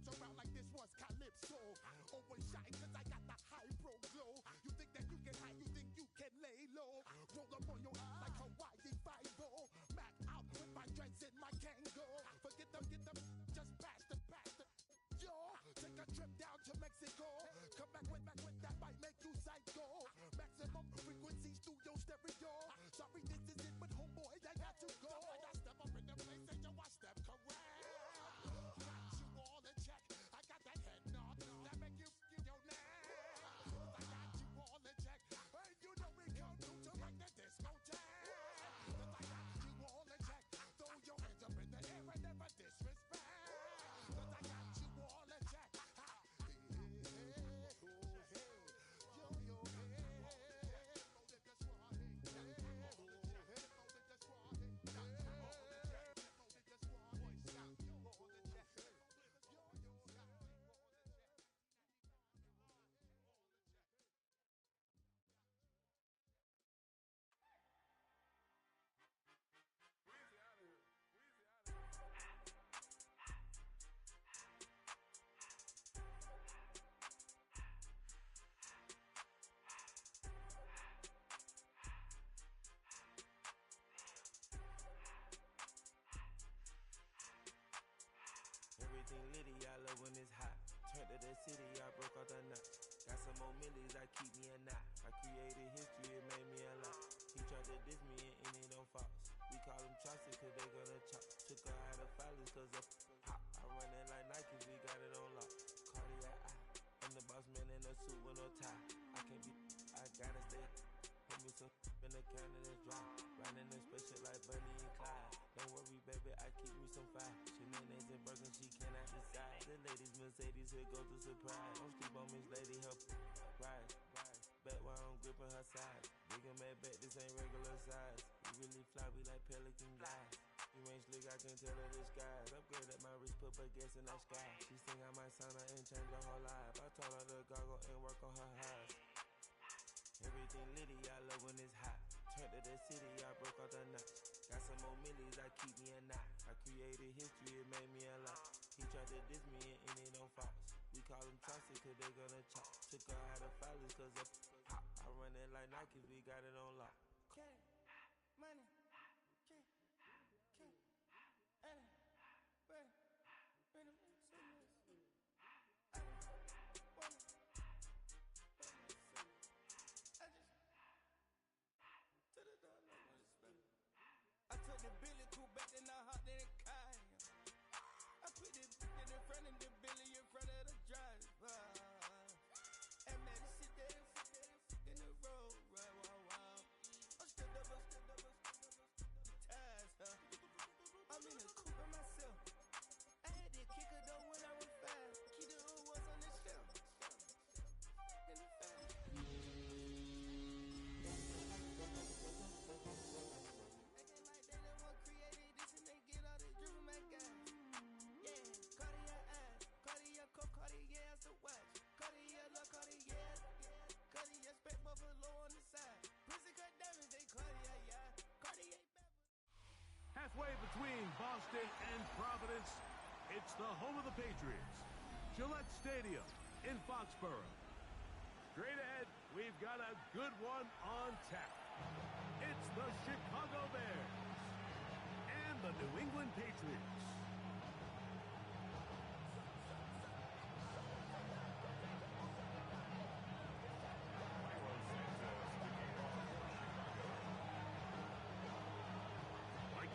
bounce around like this was Calypso. Always shine cause I got the high pro glow. You think that you can hide, you think you can lay low. Roll up on your ass like Hawaii Five-O. Mac out with my dreads and my Kango. Forget them, get them, just pass the. Yo, take a trip down to Mexico. Come back with that might make you psycho. Maximum frequency studio stereo. Sorry, this is it, but homeboy, I got to go. I got step up in the place and you watch them correct. Got you all in check. I got that head nod that make you your neck. I got you all in check. Hey, you know we come through to like the discotheque. I got you all in check. Throw your hands up in the air and never disrespect. I got you all in check. Everything litty, I love when it's hot. Turned to the city, I broke all the nuts. Got some more millies, I keep me a knot. I created history, it made me a lot. He tried to diss me and it don't false. We call them chopsy cause they gonna chop. Took her out of filers cause of hop. I run it like Nike, we got it on lock. Cardiac eye. I'm the boss man in a suit with no tie. I can't be, I gotta stay. Put me some in the can of this dry. Riding in special like Bunny and Clyde. Don't worry, baby, I keep me some fire. Shenanigans and Birkin, she cannot decide. The ladies Mercedes, here goes the surprise. Don't sleep on Miss Lady, help ride. Bet while I'm gripping her side. Big and mad bet, this ain't regular size. We really fly, we like Pelican guys. You ain't slick, I can tell her disguise. Upgrade at my wrist, put baguettes in that sky. She think I might sign her and change her whole life. I told her to goggle and work on her eyes. Everything litty, I love when it's hot. Turned to the city, I broke all the nuts. Got some more millies, I keep me a knot. I created history, it made me a lot. He tried to diss me and it don't false. We call them chopsy cause they gonna chop. Took her out of filers cause of hop. I run it like Nike, we got it on lock. Okay, money. I took the Billy cool back then I hopped in the car. I put the in front of the Billy in front of the driver. And man, sit there in the road, right, wow. I'm still double, ties, huh? I'm in the coupe by myself. I had to kick her though when I was fast. Keep the hood was on the shelf. In the fast. Acting like they the one created this and they get all this driven my guys. Yeah, Cartier eyes, Cartier coat, Cartier as a watch. Cartier look, Cartier, Cartier spec buffalo on the side. Pussy cut diamonds, they Cartier, yeah. Cartier Halfway between Boston and Providence, it's the home of the Patriots, Gillette Stadium in Foxborough. Straight ahead, we've got a good one on tap. It's the Chicago Bears and the New England Patriots.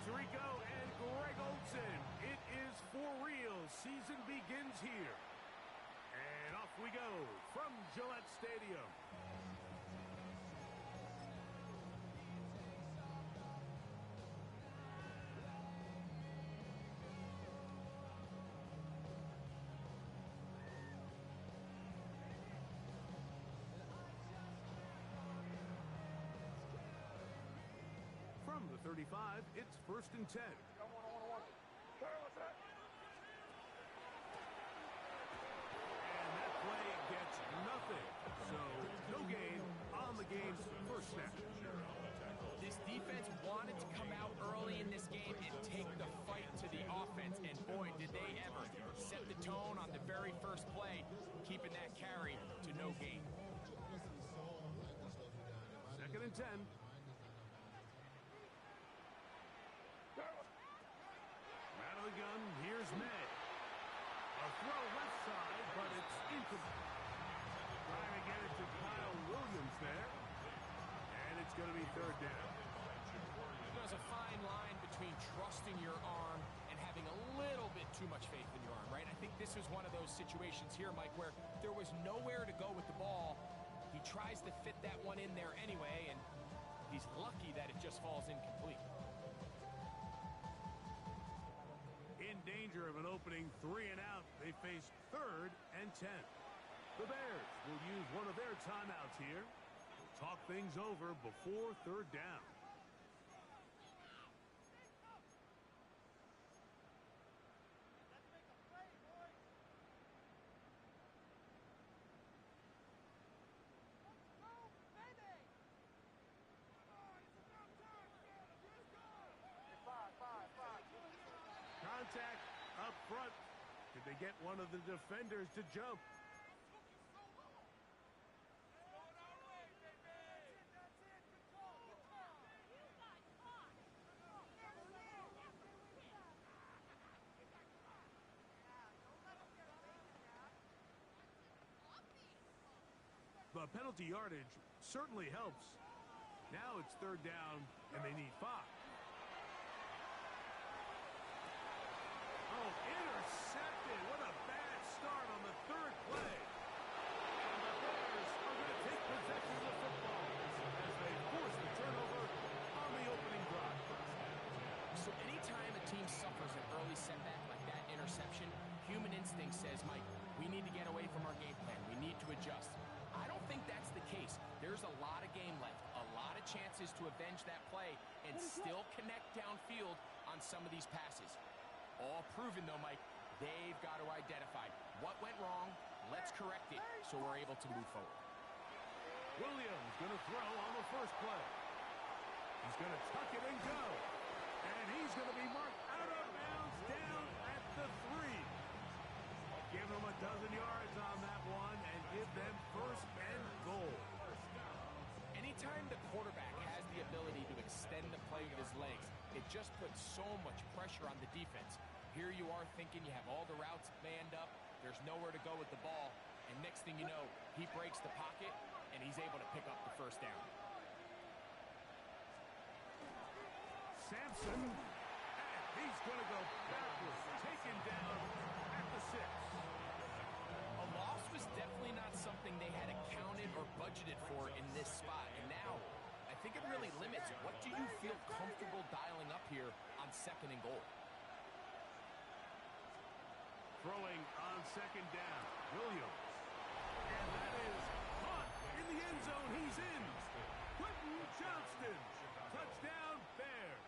Tirico and Greg Olsen. It is for real. Season begins here. And off we go from Gillette Stadium. From the 35, it's 1st and 10. And that play gets nothing. So, no gain on the game's first snap. This defense wanted to come out early in this game and take the fight to the offense, and boy, did they ever. Set the tone on the and 10. Out of the gun, here's May. A throw left side, but it's incomplete. Trying to get it to Kyle Williams there. And it's going to be third down. There's a fine line between trusting your arm and having a little bit too much faith in your arm, right? I think this was one of those situations here, Mike, where there was nowhere to go with the ball. He tries to fit that one in there anyway, and he's lucky that it just falls incomplete. In danger of an opening 3 and out, they face 3rd and 10. The Bears will use one of their timeouts here to talk things over before 3rd down. Contact up front. Did they get one of the defenders to jump? The penalty yardage certainly helps. Now it's 3rd down, and they need 5. Oh, intercepted. What a bad start on the 3rd play. And the Bears are going to take possession of the football as they force the turnover on the opening drive. So anytime a team suffers an early setback like that interception, human instinct says, Mike, we need to get away from our game plan. We need to adjust. I don't think that's the case. There's a lot of game left, a lot of chances to avenge that play and still connect downfield on some of these passes. All proven, though, Mike, they've got to identify what went wrong, let's correct it so we're able to move forward. Williams going to throw on the first play. He's going to tuck it and go. And he's going to be marked out of bounds down at the 3. Give them a dozen yards on that one and give them 1st and goal. Anytime the quarterback has the ability to extend the play with his legs, it just puts so much pressure on the defense. Here you are thinking you have all the routes manned up, there's nowhere to go with the ball, and next thing you know, he breaks the pocket, and he's able to pick up the 1st down. Sampson, and he's going to go backwards, taken down at the 6. A loss was definitely not something they had accounted or budgeted for in this spot, and now I think it really limits what do you feel comfortable dialing up here on 2nd and goal. Throwing on 2nd down, Williams. And that is caught in the end zone. He's in. Quentin Johnston. Touchdown, Bears.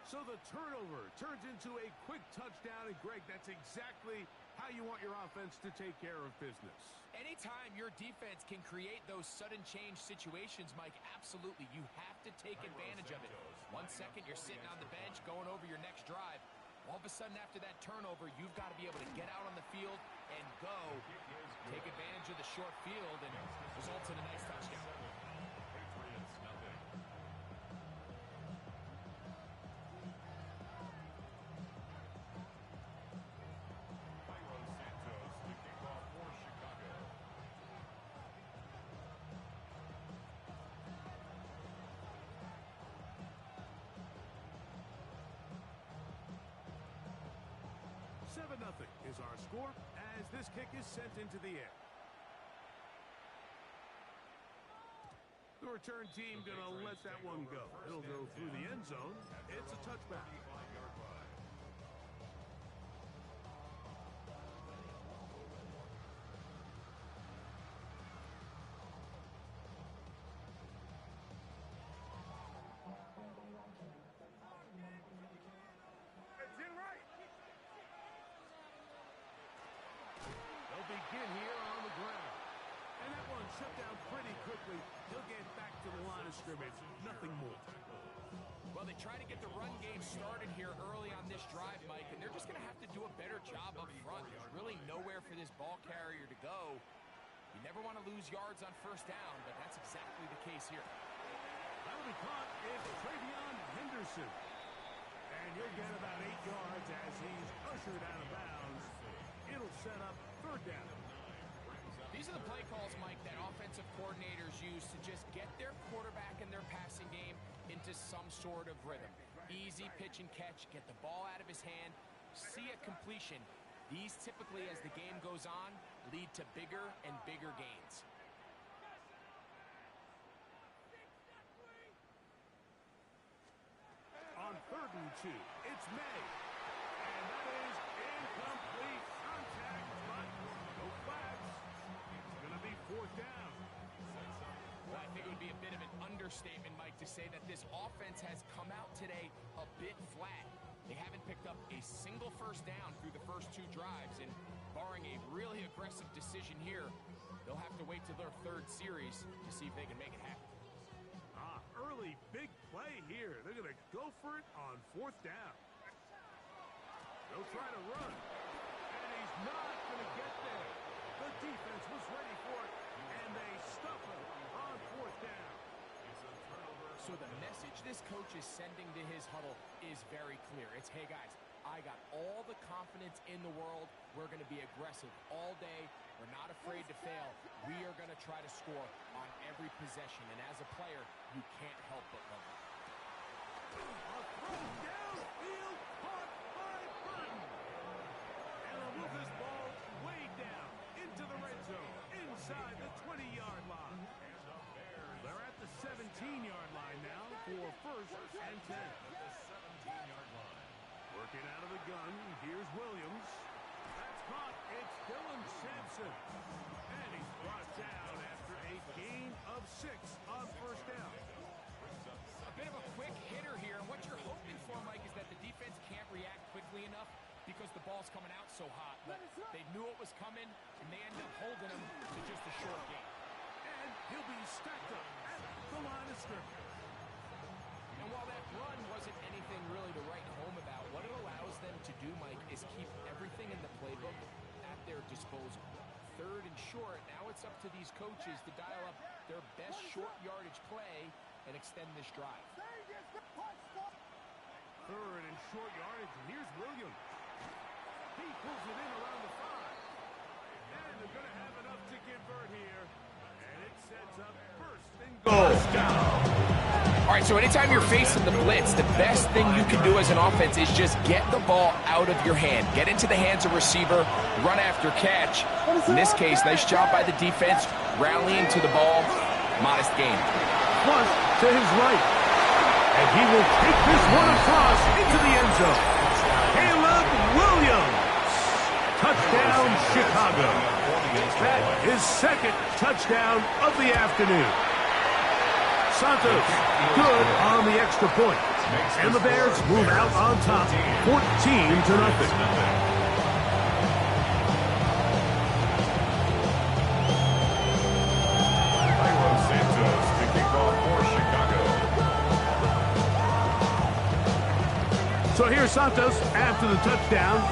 So the turnover turns into a quick touchdown. And, Greg, that's exactly how you want your offense to take care of business. Anytime your defense can create those sudden change situations, Mike, absolutely, you have to take advantage of it. 1 second, you're sitting on the bench, going over your next drive. All of a sudden, after that turnover, you've got to be able to get out on the field and go. Take advantage of the short field and results in a nice touchdown. Nothing is our score as this kick is sent into the air. The return team going to let that one go. It'll go through the end zone. It's a touchback. Begin here on the ground. And that one shut down pretty quickly. He'll get back to the line of scrimmage. Nothing more. Well, they try to get the run game started here early on this drive, Mike, and they're just going to have to do a better job up front. There's really nowhere for this ball carrier to go. You never want to lose yards on first down, but that's exactly the case here. That'll be caught is Travion Henderson. And he'll get about 8 yards as he's ushered out of bounds. It'll set up third down. These are the play calls, Mike, that offensive coordinators use to just get their quarterback and their passing game into some sort of rhythm. Easy pitch and catch, get the ball out of his hand, see a completion. These typically, as the game goes on, lead to bigger and bigger gains. On 3rd and 2, it's May. And that is incomplete contact, but no flags. It's going to be 4th down. Well, I think it would be a bit of an understatement, Mike, to say that this offense has come out today a bit flat. They haven't picked up a single first down through the first 2 drives, and barring a really aggressive decision here, they'll have to wait till their 3rd series to see if they can make it happen. Early big play here. They're going to go for it on 4th down. They'll try to run, and he's not going to get there. The defense was ready for it, and they stuff him on 4th down. So the message this coach is sending to his huddle is very clear. It's, hey, guys, I got all the confidence in the world. We're going to be aggressive all day. We're not afraid to fail. We are going to try to score on every possession. And as a player, you can't help but love it. A throw downfield caught by Burton. And they'll move this ball way down into the red zone, inside the 20-yard line. They're at the 17-yard line now for 1st and 10. Working out of the gun, here's Williams. That's caught. It's Dylan Sampson. And he's brought down after a gain of 6 on 1st down. A bit of a quick hitter here. And what you're hoping for, Mike, is that the defense can't react quickly enough because the ball's coming out so hot. But they knew it was coming, and they end up holding him to just a short gain. And he'll be stacked up at the line of scrimmage. And while that run wasn't anything really to write home about, what it allows them to do, Mike, is keep everything in the playbook at their disposal. 3rd and short, now it's up to these coaches to dial up their best short yardage play and extend this drive. 3rd and short yardage, and here's Williams. He pulls it in around the 5. And they're going to have enough to convert here. And it sets up 1st and goal. All right, so anytime you're facing the blitz, the best thing you can do as an offense is just get the ball out of your hand. Get into the hands of receiver, run after catch. In this case, nice job by the defense, rallying to the ball. Modest gain. Flush to his right. And he will take this one across into the end zone. Caleb Williams. Touchdown, Chicago. That is 2nd touchdown of the afternoon. Santos, good on the extra point. And the Bears move out on top, 14-0. Santos to kick off for Chicago. So here's Santos after the touchdown.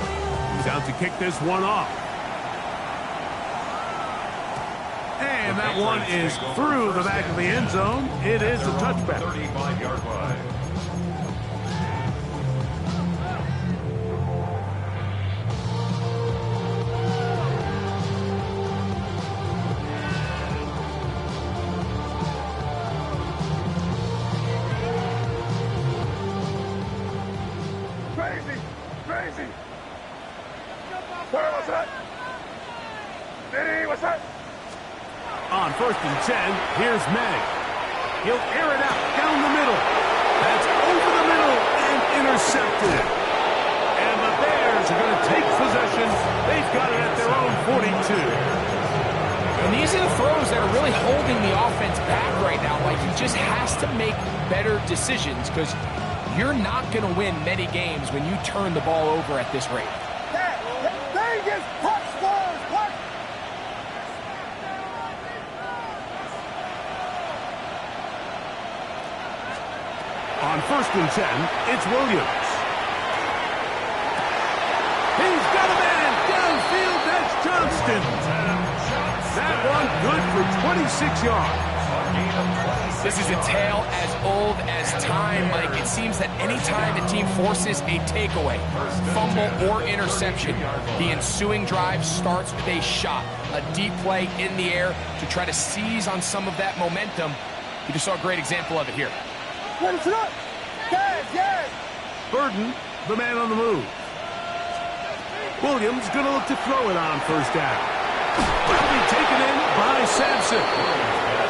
He's out to kick this one off. And that one is through the back of the end zone. It is a touchback. 35-yard line. Crazy. Where was that? Vinny, what's that? On 1st and 10, here's May. He'll air it out down the middle. That's over the middle and intercepted. And the Bears are going to take possession. They've got it at their own 42. And these are the throws that are really holding the offense back right now. Like, he just has to make better decisions because you're not going to win many games when you turn the ball over at this rate. Vegas, touch scores, what? On 1st and 10, it's Williams. He's got a man downfield. That's Johnston. That that one good for 26 yards. This is a tale as old as time, Mike. It seems that any time a team forces a takeaway, fumble, or interception, the ensuing drive starts with a shot, a deep play in the air to try to seize on some of that momentum. You just saw a great example of it here. Burden, the man on the move. Williams going to look to throw it on first down. Will be taken in by Sampson.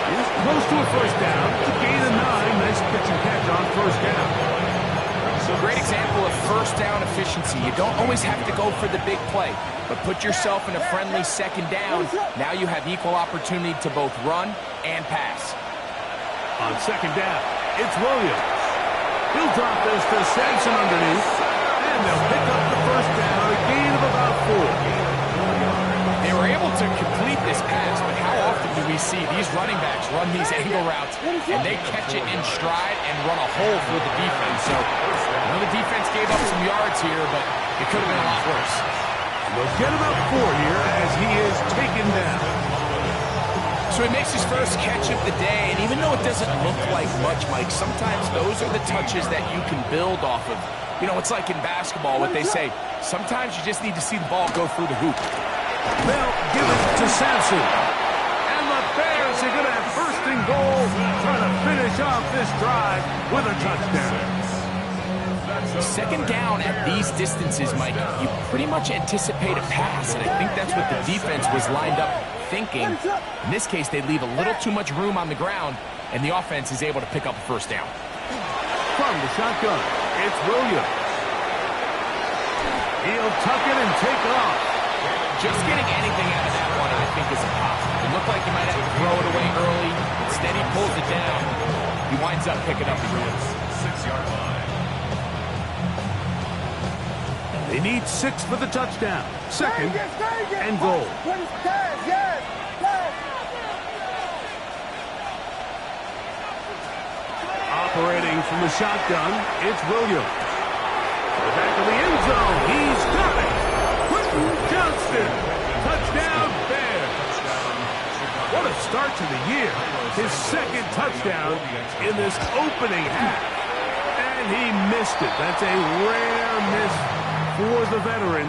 He's close to a first down. It's a gain of 9. Nice pitch and catch on first down. So a great example of first down efficiency. You don't always have to go for the big play, but put yourself in a friendly second down. Now you have equal opportunity to both run and pass. On second down, it's Williams. He'll drop this to Sampson underneath, and they'll pick up the first down, a gain of about 4. They were able to complete this pass, but how often do we see these running backs run these angle routes, and they catch it in stride and run a hole through the defense? So, the defense gave up some yards here, but it could have been a lot worse. They'll get about 4 here as he is taken down. So he makes his first catch of the day, and even though it doesn't look like much, Mike, sometimes those are the touches that you can build off of. You know, it's like in basketball, what they say, sometimes you just need to see the ball go through the hoop. They'll give it to Sampson. And the Bears are going to have first and goal, trying to finish off this drive with a touchdown. Second down at these distances, Mike, you pretty much anticipate a pass, and I think that's what the defense was lined up thinking. In this case, they leave a little too much room on the ground, and the offense is able to pick up a first down. From the shotgun, it's Williams. He'll tuck it and take off. Just getting anything out of that one, I think, is impossible. It looked like he might have to throw it away early. Instead, he pulls it down. He winds up picking up the yards. 6-yard line. They need 6 for the touchdown. Second and goal. Operating from the shotgun, it's Williams. Back to the end zone. He's got it. Quentin Johnston. Touchdown, Bears. What a start to the year. His second touchdown in this opening half. And he missed it. That's a rare miss for the veteran.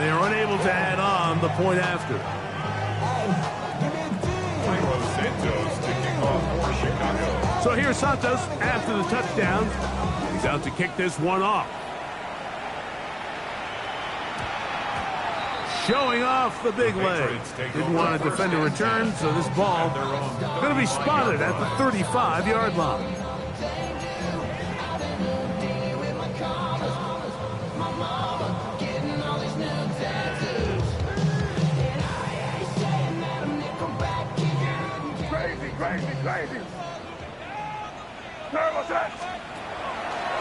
They are unable to add on the point after. Cairo Santos to kick off for Chicago. So here's Santos after the touchdown. He's out to kick this one off. Showing off the big leg. Didn't want to defend a return, so this ball going to be spotted at the 35-yard line. Crazy.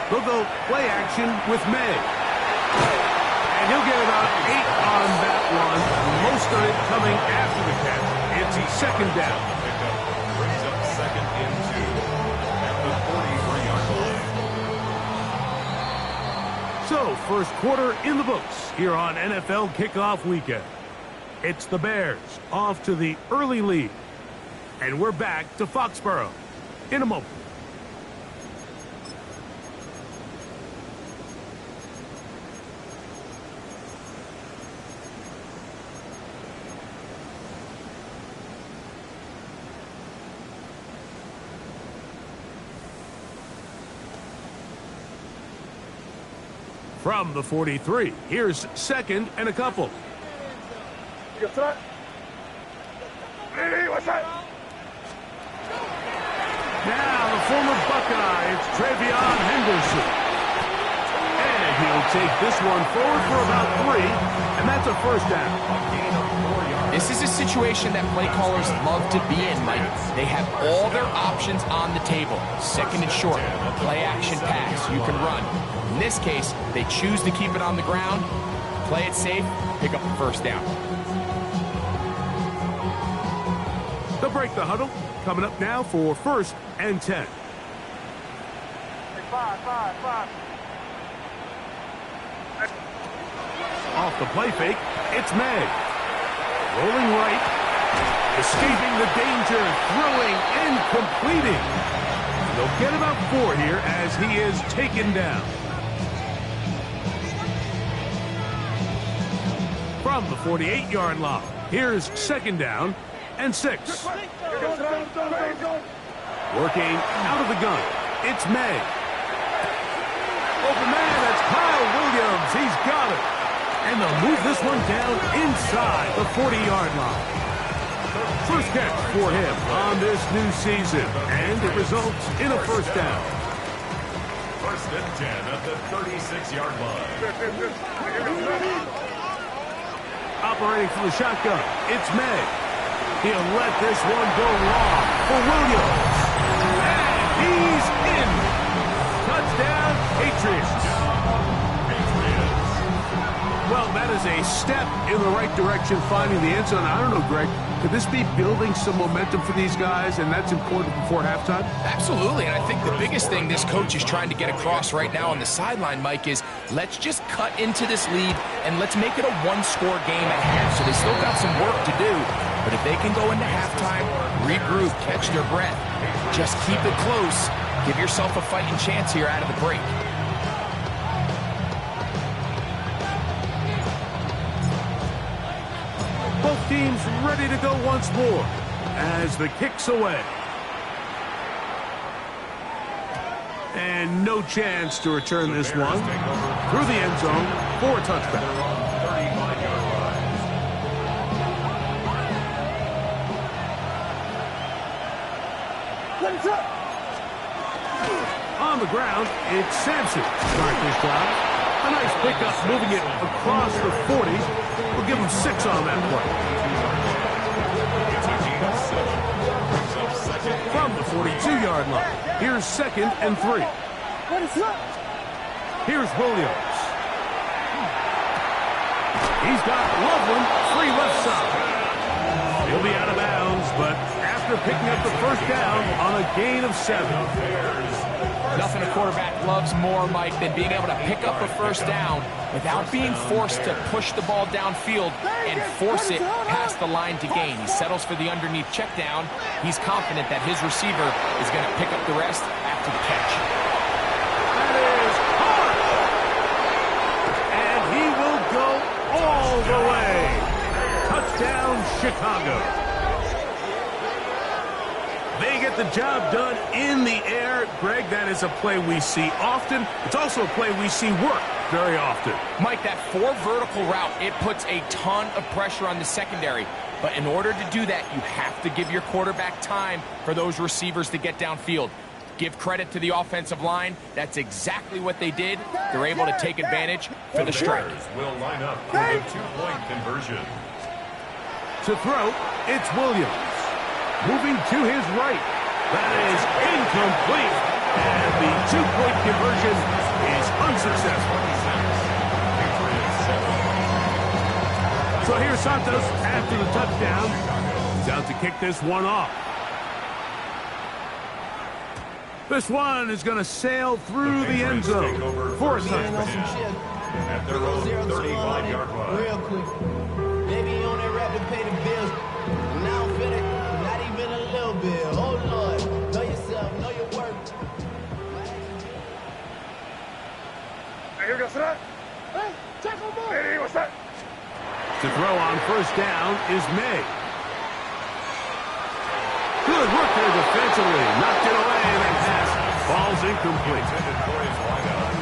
They'll go play action with May. And he'll get about 8 on that one. Most of it coming after the catch. It's second down. Brings up second and 2 at the 43-yard line. So, first quarter in the books here on NFL Kickoff Weekend. It's the Bears off to the early lead. And we're back to Foxborough in a moment. From the 43, here's second and a couple. Now, the former Buckeye, it's Travion Henderson. And he'll take this one forward for about 3, and that's a first down. This is a situation that play callers love to be in, Mike. They have all their options on the table. Second and short, play action pass, you can run. In this case, they choose to keep it on the ground, play it safe, pick up the first down. They'll break the huddle. Coming up now for first and 10. Off the play fake, it's May. Rolling right. Escaping the danger, throwing and completing. They'll get about 4 here as he is taken down. From the 48-yard line, here's 2nd down and 6. Working out of the gun, it's May. Open man, that's Kyle Williams. He's got it. And they'll move this one down inside the 40-yard line. First catch for him on this new season, and it results in a 1st down. 1st and 10 at the 36-yard line. Operating from the shotgun, it's May. He'll let this one go long for Williams. And he's in. Touchdown, Patriots. Well, that is a step in the right direction, finding the end zone. I don't know, Greg, could this be building some momentum for these guys, and that's important before halftime? Absolutely, and I think the biggest thing this coach is trying to get across right now on the sideline, Mike, is let's just cut into this lead and let's make it a 1-score game at half. So they still got some work to do, but if they can go into halftime, regroup, catch their breath, just keep it close, give yourself a fighting chance here out of the break. Both teams ready to go once more as the kick's away. And no chance to return this one through the end zone for a touchback. On the ground, it's Sampson. Start this drive. A nice pickup, moving it across the 40. We'll give him 6 on that play. From the 42-yard line, here's 2nd and 3. Here's Williams. He's got Loveland free left side. He'll be out of bounds, but after picking up the 1st down on a gain of 7. Nothing a quarterback loves more, Mike, than being able to pick up a 1st down without being forced to push the ball downfield and force it past the line to gain. He settles for the underneath check down. He's confident that his receiver is going to pick up the rest after the catch. That is hard. And he will go all the way. Touchdown, Chicago. They get the job done in the air. Greg, that is a play we see often. It's also a play we see work very often. Mike, that 4 vertical route, it puts a ton of pressure on the secondary. But in order to do that, you have to give your quarterback time for those receivers to get downfield. Give credit to the offensive line. That's exactly what they did. They're able to take advantage for the strike. Will line up for the 2-point conversion. To throw, it's Williams. Moving to his right. That is incomplete. And the 2-point conversion is unsuccessful. So here's Santos after the touchdown. He's out to kick this one off. This one is going to sail through the end zone for a touchdown. At their own 35-yard line. Real quick. Maybe you on that rap to pay the bills. Now I'm feeling not even a little bit. Oh, Lord. Know yourself. Know your worth. Hey, check him out. Hey, what's that? To throw on 1st down is May. Good work there defensively. Knocked it away, and that pass falls incomplete.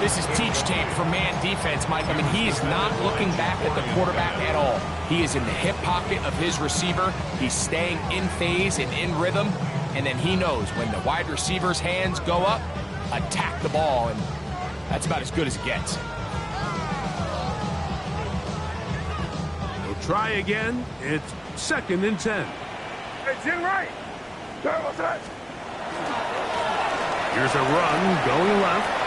This is teach tape for man defense, Mike. I mean, he is not looking back at the quarterback at all. He is in the hip pocket of his receiver. He's staying in phase and in rhythm. And then he knows when the wide receiver's hands go up, attack the ball. And that's about as good as it gets. We'll try again. It's 2nd and 10. It's in right. What's that? Here's a run going left.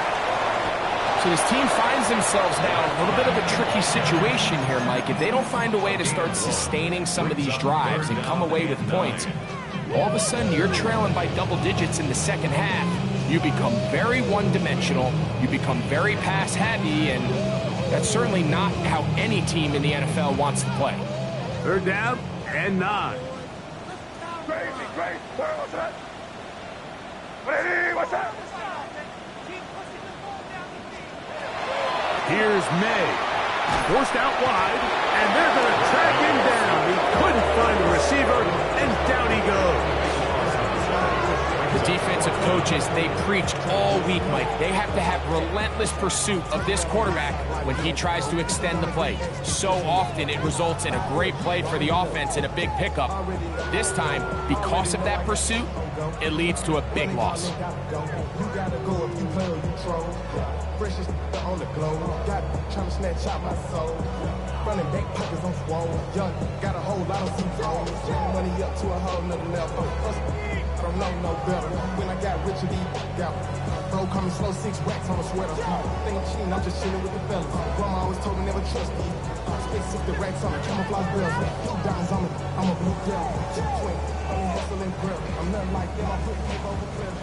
So this team finds themselves now in a little bit of a tricky situation here, Mike. If they don't find a way to start sustaining some of these drives and come away with points, all of a sudden you're trailing by double digits in the 2nd half. You become very one-dimensional. You become very pass-heavy, and that's certainly not how any team in the NFL wants to play. 3rd down and 9. Great. What's that? Ready, what's that? Here's May. Forced out wide, and they're going to track him down. He couldn't find a receiver, and down he goes. The defensive coaches, they preached all week, Mike. They have to have relentless pursuit of this quarterback when he tries to extend the play. So often it results in a great play for the offense and a big pickup. This time, because of that pursuit, it leads to a big loss. You gotta go if you play or you troll. Freshest on the globe. Got trying to snatch out my soul. Running back pockets on swole. Young, got a whole lot of some flows. Money up to a whole nother level. I don't know no better. When I got rich, got bro coming slow, 6 racks on a sweater. They ain't cheating, I'm just chilling with the fellas. Grandma always told me never trust me. Spend 60 racks on me, camouflage bells. Blue diamonds on me, I'm a blue devil. Twin, I'm hustling grill. I'm nothing like them, I put people over players.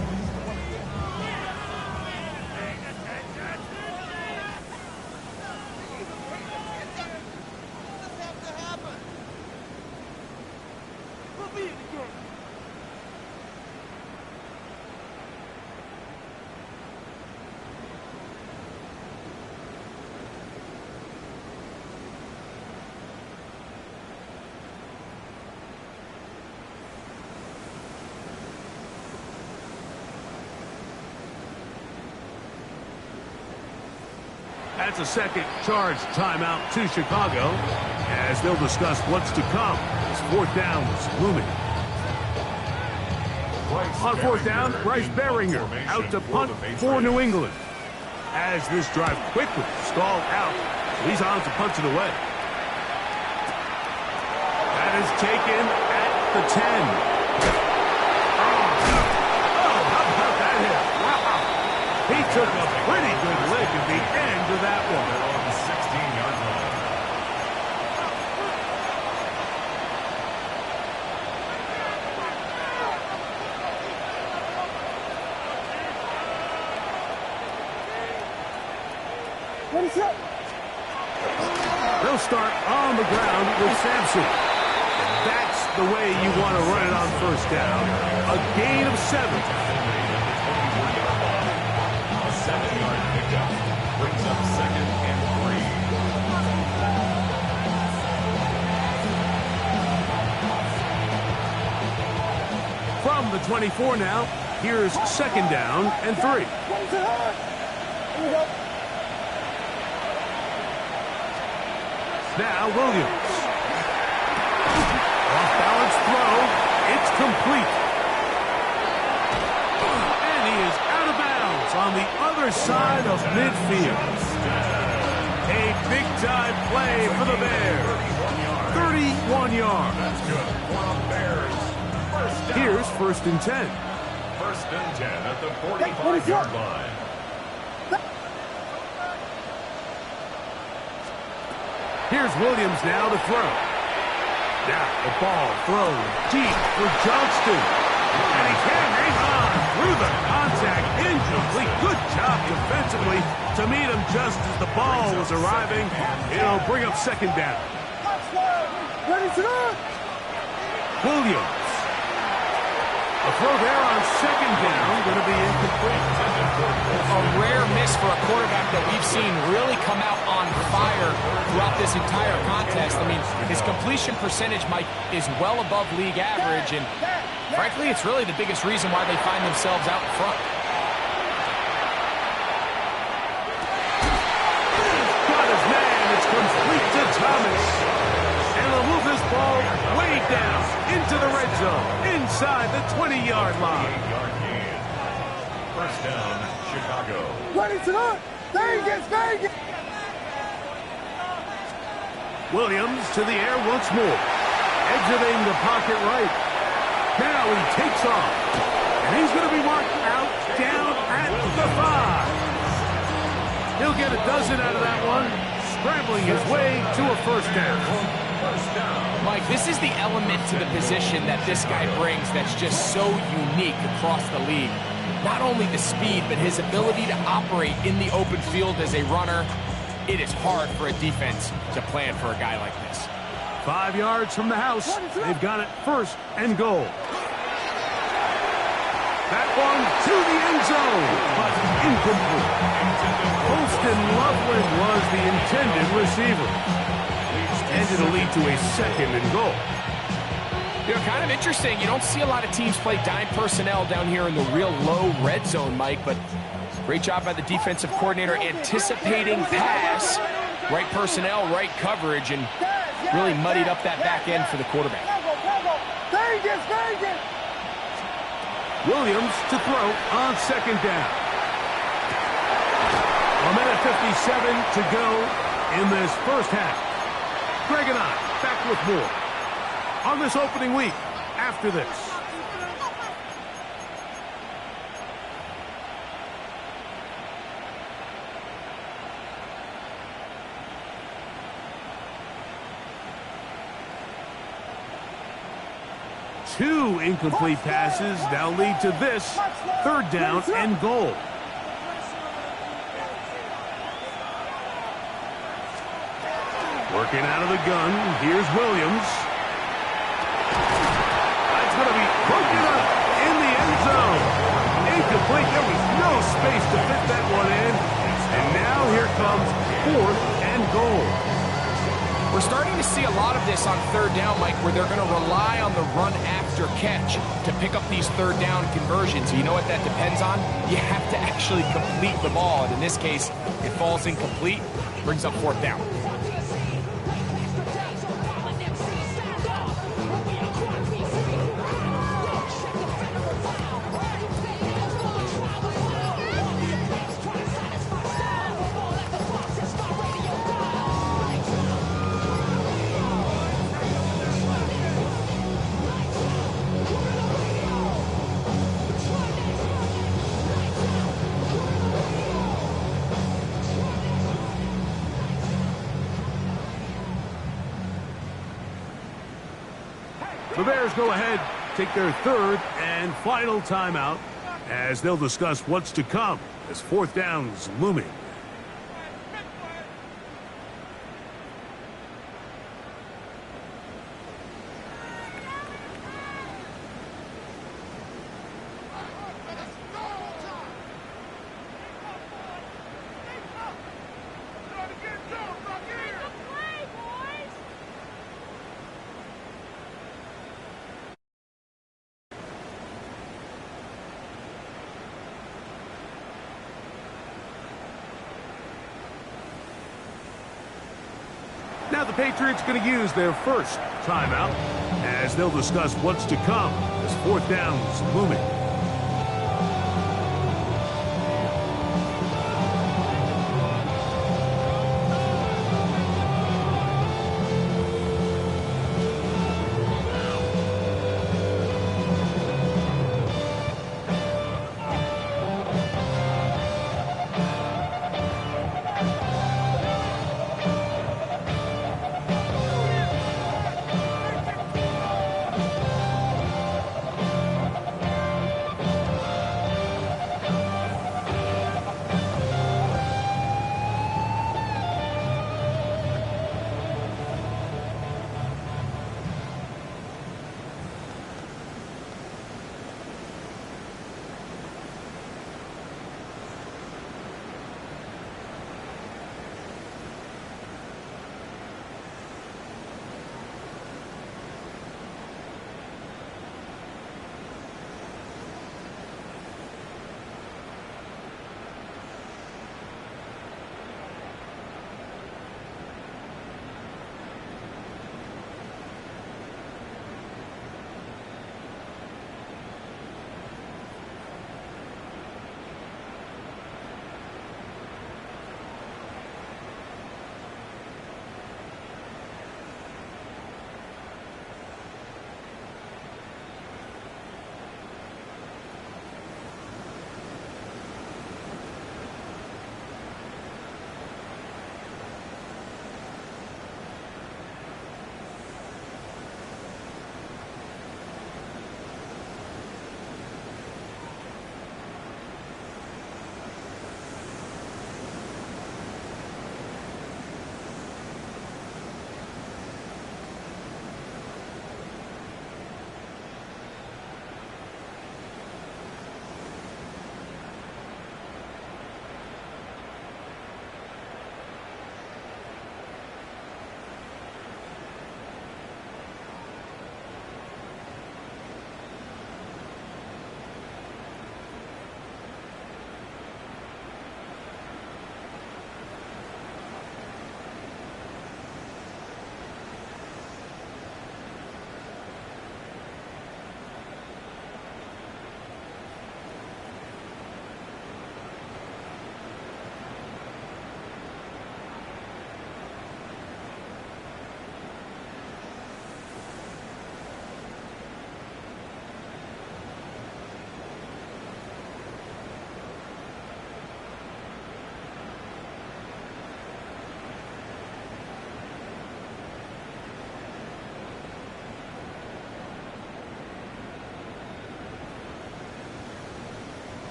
That's a second charge timeout to Chicago as they'll discuss what's to come as fourth down is looming. On fourth down, Bryce Baringer out to punt for New England. As this drive quickly stalled out, he's on to punch it away. That is taken at the 10. Oh, how about that hit? Wow. He took a pretty good lick at the end of that one. They're on the 16-yard line. They'll start on the ground with Sampson. That's the way you want to run it on first down. A gain of 7. A 7-yard pickup brings up 2nd and 3. From the 24 now, here's 2nd down and 3. Now Williams. Off-balance throw. It's complete. And he is out of bounds on the other side of midfield. A big-time play for the Bears. 31 yards. That's good for the Bears. First down. Here's 1st and 10. 1st and 10 at the 45-yard line. Here's Williams now to throw. Now the ball thrown deep for Johnston. And he can hang on through the contact. Incomplete. Good job defensively to meet him just as the ball was arriving. It'll bring up 2nd down. Williams. A throw there on 2nd down. Going to be incomplete. A rare miss for a quarterback that we've seen really come out on fire throughout this entire contest. I mean, his completion percentage, Mike, is well above league average, and frankly, it's really the biggest reason why they find themselves out in front. Got his man. It's complete to Thomas. And they'll move this ball way down into the red zone, inside the 20-yard line. 8-yard gain. First down, Chicago. Williams to the air once more. Exiting the pocket right. Now he takes off. And he's going to be marked out down at the 5. He'll get a dozen out of that one. Scrambling his way to a first down. Mike, this is the element to the position that this guy brings that's just so unique across the league. Not only the speed, but his ability to operate in the open field as a runner. It is hard for a defense to plan for a guy like this. 5 yards from the house. They've got it 1st and goal. That one to the end zone, but incomplete. Holston Loveland was the intended receiver. And it'll lead to a 2nd and goal. You know, kind of interesting. You don't see a lot of teams play dime personnel down here in the real low red zone, Mike, but great job by the defensive coordinator anticipating pass. Right personnel, right coverage, and really muddied up that back end for the quarterback. Williams to throw on 2nd down. A minute 57 to go in this first half. Greg and I back with more on this opening week after this. Two incomplete passes now lead to this 3rd down and goal. Working out of the gun, here's Williams. That's going to be broken up in the end zone. Incomplete, there was no space to fit that one in. And now here comes 4th and goal. We're starting to see a lot of this on 3rd down, Mike, where they're going to rely on the run after catch to pick up these 3rd down conversions. You know what that depends on? You have to actually complete the ball. And in this case, it falls incomplete, brings up 4th down. The Bears go ahead, take their 3rd and final timeout as they'll discuss what's to come as 4th down's looming. Now the Patriots going to use their 1st timeout as they'll discuss what's to come as 4th down's looming.